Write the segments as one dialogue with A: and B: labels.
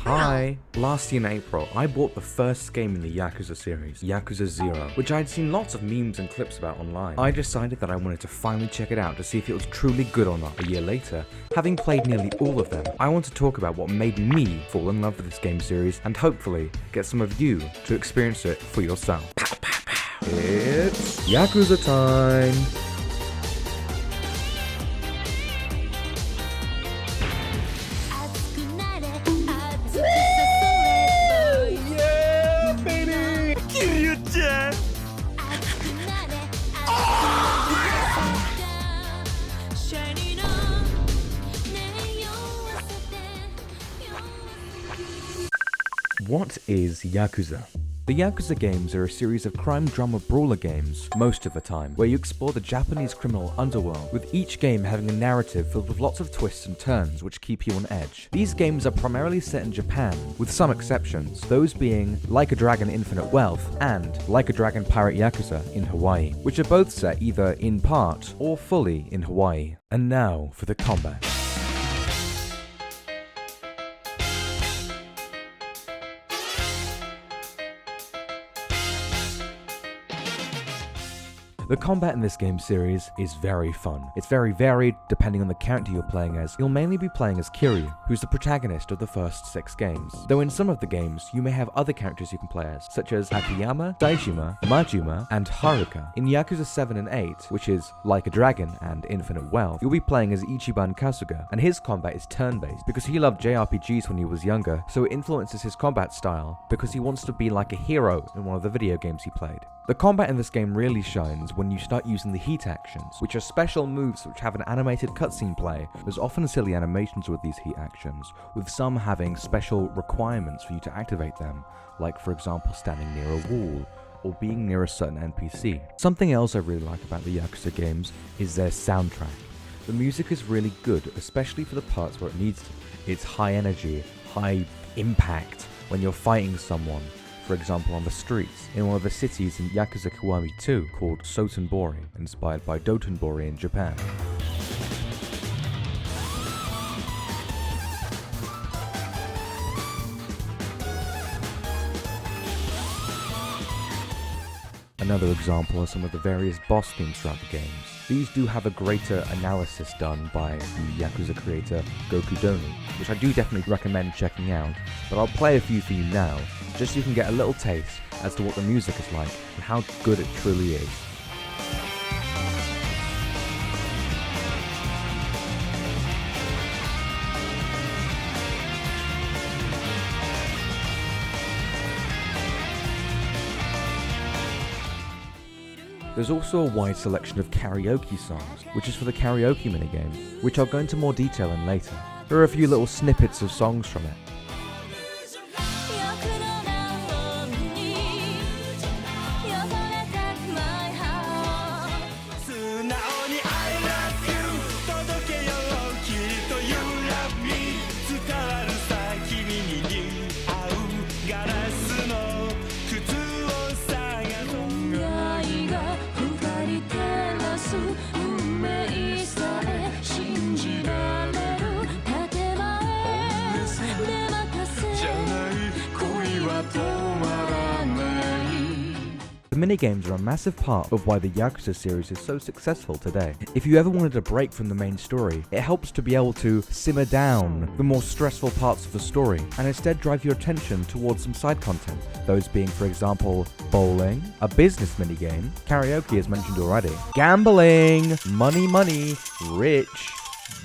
A: Hi! Last year in April, I bought the first game in the Yakuza series, Yakuza 0, which I had seen lots of memes and clips about online. I decided that I wanted to finally check it out to see if it was truly good or not. A year later, having played nearly all of them, I want to talk about what made me fall in love with this game series and hopefully get some of you to experience it for yourself. Pow, pow, pow. It's Yakuza time! What is Yakuza? The Yakuza games are a series of crime drama brawler games, most of the time, where you explore the Japanese criminal underworld, with each game having a narrative filled with lots of twists and turns which keep you on edge. These games are primarily set in Japan, with some exceptions, those being Like a Dragon Infinite Wealth and Like a Dragon Pirate Yakuza in Hawaii, which are both set either in part or fully in Hawaii. And now for the combat. The combat in this game series is very fun. It's very varied depending on the character you're playing as. You'll mainly be playing as Kiryu, who's the protagonist of the first 6 games. Though in some of the games, you may have other characters you can play as, such as Akiyama, Daijima, Majima, and Haruka. In Yakuza 7 and 8, which is Like a Dragon and Infinite Wealth, you'll be playing as Ichiban Kasuga, and his combat is turn-based because he loved JRPGs when he was younger, so it influences his combat style because he wants to be like a hero in one of the video games he played. The combat in this game really shines when you start using the heat actions, which are special moves which have an animated cutscene play. There's often silly animations with these heat actions, with some having special requirements for you to activate them, like for example standing near a wall, or being near a certain NPC. Something else I really like about the Yakuza games is their soundtrack. The music is really good, especially for the parts where it needs to. It's high energy, high impact when you're fighting someone. For example, on the streets, in one of the cities in Yakuza Kiwami 2 called Sotenbori, inspired by Dotonbori in Japan. Another example are some of the various boss themes throughout the games. These do have a greater analysis done by the Yakuza creator Gokudoni, which I do definitely recommend checking out, but I'll play a few for you now, just so you can get a little taste as to what the music is like and how good it truly is. There's also a wide selection of karaoke songs, which is for the karaoke minigame, which I'll go into more detail in later. There are a few little snippets of songs from it. The minigames are a massive part of why the Yakuza series is so successful today. If you ever wanted a break from the main story, it helps to be able to simmer down the more stressful parts of the story and instead drive your attention towards some side content. Those being, for example, bowling, a business minigame, karaoke as mentioned already, gambling, money, rich,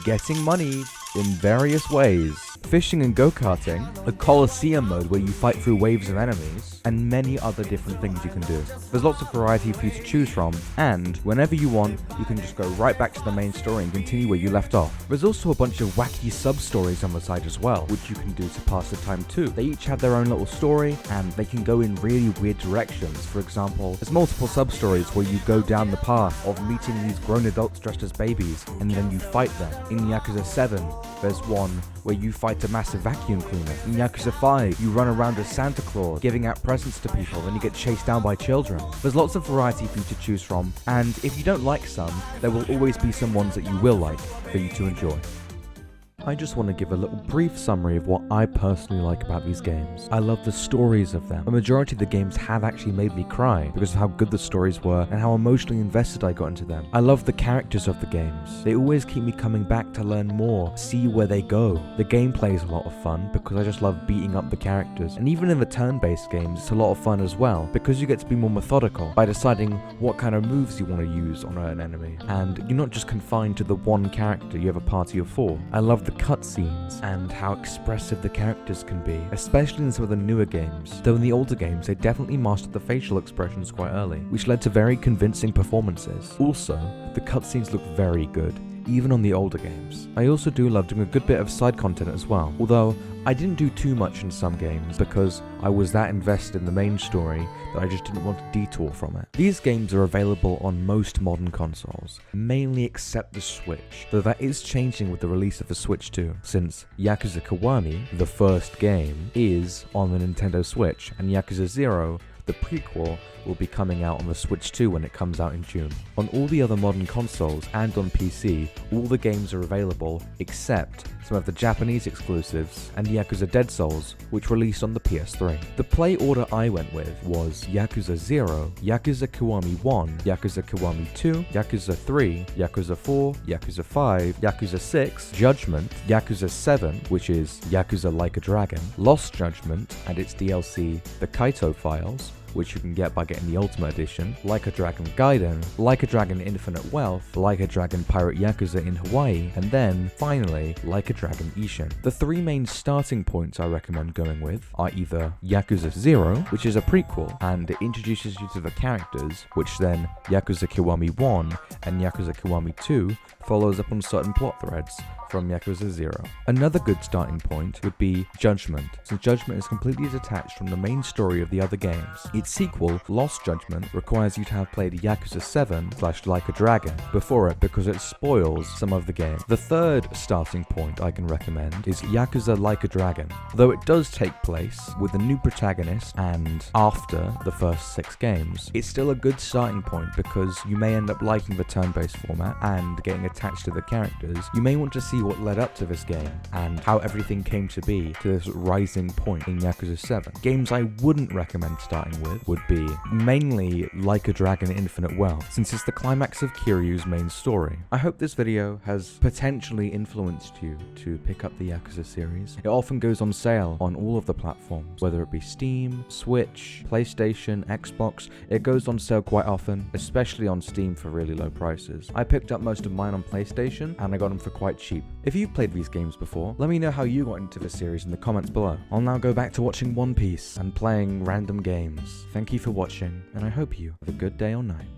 A: getting money in various ways, fishing and go-karting, a Colosseum mode where you fight through waves of enemies, and many other different things you can do. There's lots of variety for you to choose from, and whenever you want, you can just go right back to the main story and continue where you left off. There's also a bunch of wacky sub-stories on the side as well, which you can do to pass the time too. They each have their own little story, and they can go in really weird directions. For example, there's multiple sub-stories where you go down the path of meeting these grown adults dressed as babies, and then you fight them. In Yakuza 7, there's one where you fight a massive vacuum cleaner. In Yakuza 5, you run around as Santa Claus, giving out presents to people, and you get chased down by children. There's lots of variety for you to choose from, and if you don't like some, there will always be some ones that you will like for you to enjoy. I just want to give a little brief summary of what I personally like about these games. I love the stories of them. A majority of the games have actually made me cry because of how good the stories were and how emotionally invested I got into them. I love the characters of the games. They always keep me coming back to learn more, see where they go. The gameplay is a lot of fun because I just love beating up the characters. And even in the turn-based games, it's a lot of fun as well because you get to be more methodical by deciding what kind of moves you want to use on an enemy. And you're not just confined to the one character, you have a party of 4. I love the cutscenes and how expressive the characters can be, especially in some of the newer games. Though in the older games, they definitely mastered the facial expressions quite early, which led to very convincing performances. Also, the cutscenes look very good, even on the older games. I also do love doing a good bit of side content as well, although I didn't do too much in some games because I was that invested in the main story that I just didn't want to detour from it. These games are available on most modern consoles, mainly except the Switch, though that is changing with the release of the Switch 2, since Yakuza Kiwami, the first game, is on the Nintendo Switch, and Yakuza 0, the prequel, will be coming out on the Switch 2 when it comes out in June. On all the other modern consoles and on PC, all the games are available except some of the Japanese exclusives and Yakuza Dead Souls, which released on the PS3. The play order I went with was Yakuza 0, Yakuza Kiwami 1, Yakuza Kiwami 2, Yakuza 3, Yakuza 4, Yakuza 5, Yakuza 6, Judgment, Yakuza 7, which is Yakuza Like a Dragon, Lost Judgment and its DLC, The Kaito Files, which you can get by getting the Ultimate Edition, Like a Dragon Gaiden, Like a Dragon Infinite Wealth, Like a Dragon Pirate Yakuza in Hawaii, and then, finally, Like a Dragon Ishin. The 3 main starting points I recommend going with are either Yakuza 0, which is a prequel, and it introduces you to the characters, which then Yakuza Kiwami 1 and Yakuza Kiwami 2 follows up on certain plot threads from Yakuza 0. Another good starting point would be Judgment, since Judgment is completely detached from the main story of the other games. Its sequel, Lost Judgment, requires you to have played Yakuza 7 / Like a Dragon before it because it spoils some of the game. The third starting point I can recommend is Yakuza Like a Dragon. Though it does take place with a new protagonist and after the first 6 games, it's still a good starting point because you may end up liking the turn-based format and getting attached to the characters. You may want to see what led up to this game and how everything came to be to this rising point in Yakuza 7. Games I wouldn't recommend starting with would be mainly Like a Dragon Infinite Wealth, since it's the climax of Kiryu's main story. I hope this video has potentially influenced you to pick up the Yakuza series. It often goes on sale on all of the platforms, whether it be Steam, Switch, PlayStation, Xbox. It goes on sale quite often, especially on Steam for really low prices. I picked up most of mine on PlayStation and I got them for quite cheap. If you've played these games before, let me know how you got into the series in the comments below. I'll now go back to watching One Piece and playing random games. Thank you for watching, and I hope you have a good day or night.